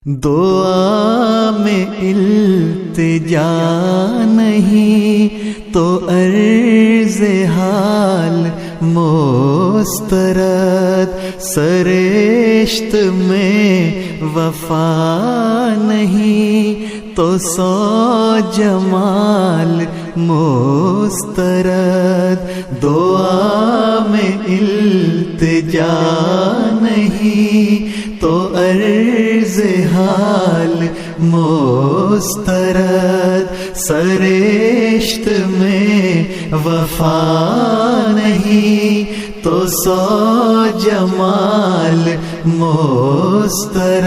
دعا میں التجا نہیں تو عرض حال مسترد، سرشت میں وفا نہیں تو سو جمال مسترد، دعا میں التجا نہیں تو عرض حال مسترد، سرشت میں وفا نہیں تو سو جمال مسترد،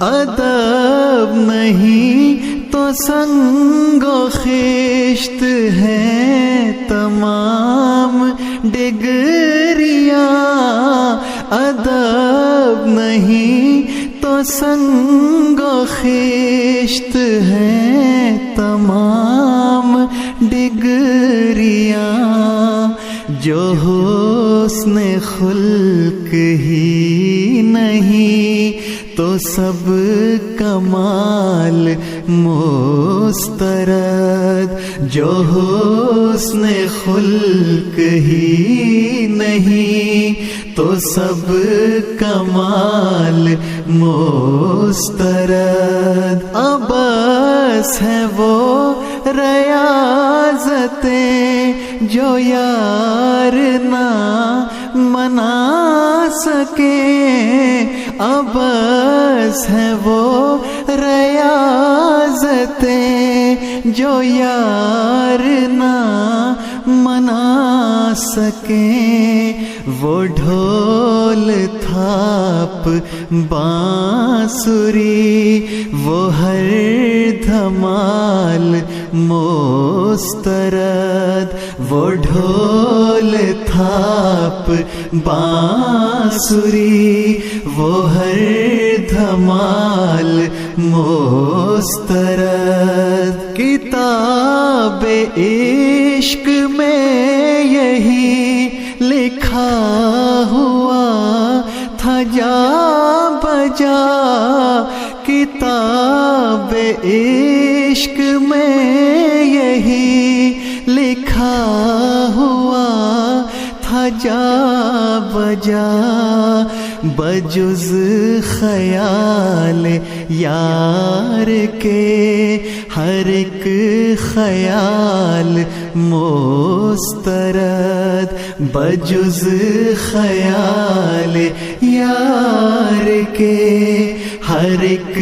ادب نہیں تو سنگ و خشت ہیں تمام ڈگریاں، ادب نہیں تو سنگ و خشت ہیں تمام ڈگریاں، جو حسن خلق ہی نہیں تو سب کمال مسترد، جو حسن خلق ہی نہیں تو سب کمال مسترد، ابس ہے وہ ریاضتیں جو یار نہ منا سکیں، ابس ہے وہ ریاضتیں جو یار نہ منا سکیں، وہ ڈھول تھاپ بانسری وہ ہر دھمال مسترد، وہ ڈھول تھاپ بانسری وہ ہر دھمال مسترد، کتاب عشق میں یہی لکھا ہوا تھا جا بجا، کتاب عشق میں یہی لکھا ہوا تھا جا بجا، بجز خیال یار کے ہر ایک خیال مسترد، بجز خیال یار کے ہر ایک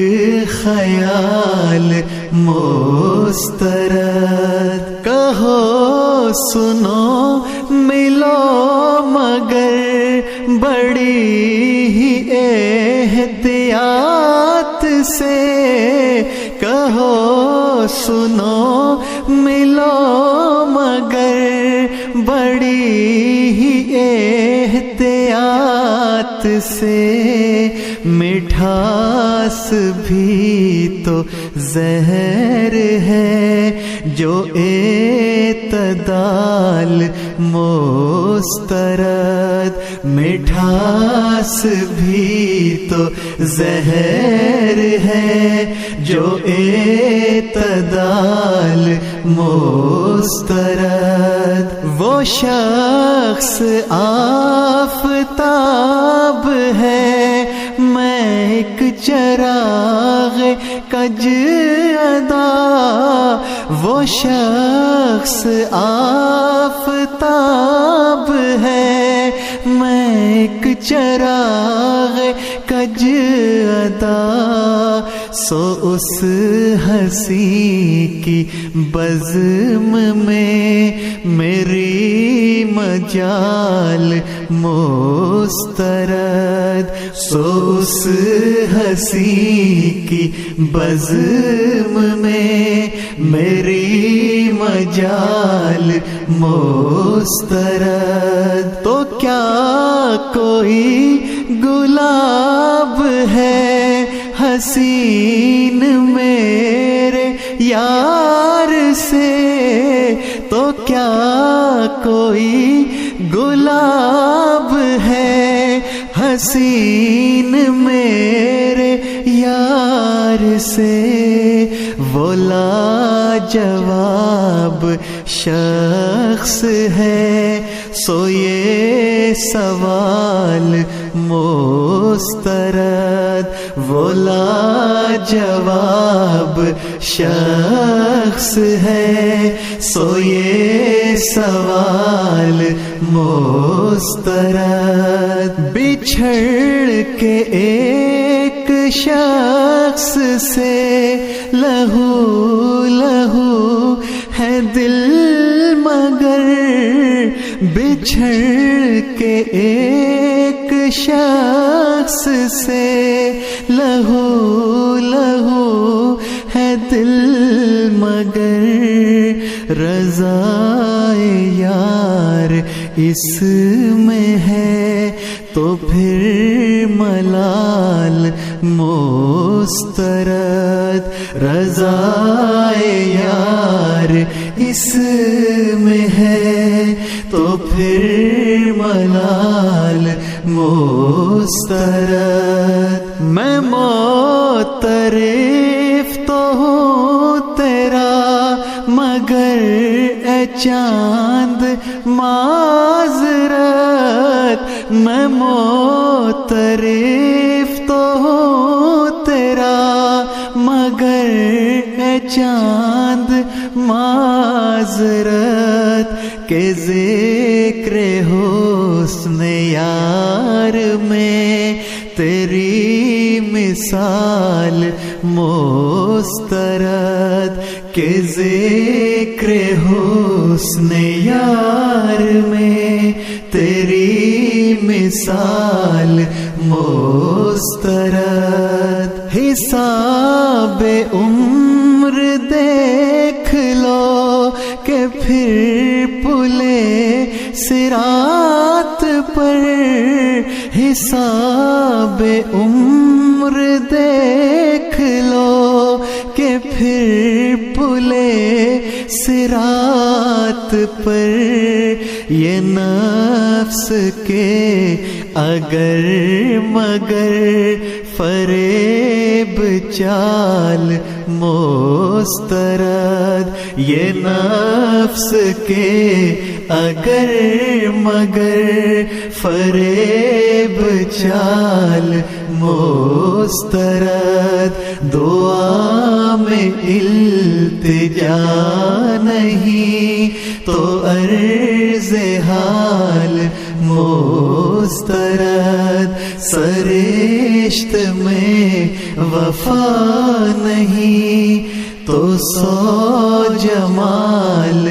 خیال مسترد، کہو سنو ملو مگر بڑی ہی احتیاط سے، کہو سنو ملو مگر بڑی ہی احتیاط سے، مٹھاس بھی تو زہر ہے جو اعتدال مسترد، مٹھاس بھی تو زہر ہے جو اعتدال مسترد، وہ شخص آفتاب ہے میں ایک چراغ کج ادا، وہ شخص آفتاب ہے میں ایک چراغ کج ادا، سو اس ہنسی کی بزم میں میری مجال مسترد، سو اس ہنسی کی بزم میں میری مجال مسترد، تو کیا کوئی گلاب ہے حسین میرے یار سے، تو کیا کوئی گلاب ہے حسین میرے یار یار سے وہ لاجواب شخص ہے، سو یہ سوال مسترد، وہ لاجواب شخص ہے، سو یہ سوال مسترد۔ بچھڑ کے ایک شخص سے لہو لہو ہے دل مگر، بچھڑ کے ایک شخص سے لہو لہو ہے دل مگر، رضائے یار اس میں ہے تو پھر ملال مسترد، رضائے یار اس میں ہے تو پھر ملال مسترد۔ میں معترف تو ہوں تیرا مگر اے چاند معذرت، میں معترف تو ہوں تیرا مگر اے چاند معذرت، کہ ذکر حسن یار میں تیری مثال مسترد، کہ ذکر حسن یار میں تیری مثال مسترد۔ حساب عمر دیکھ لو کہ پھر پلے صراط پر، حساب عمر دیکھ لو کہ پھر پلے صراط پر، یہ نفس کے اگر مگر فریب چال مسترد، یہ نفس کے اگر مگر فریب چال مسترد، دعا میں التجا نہیں تو عرض حال مسترد، سرشت میں وفا نہیں تو سو جمال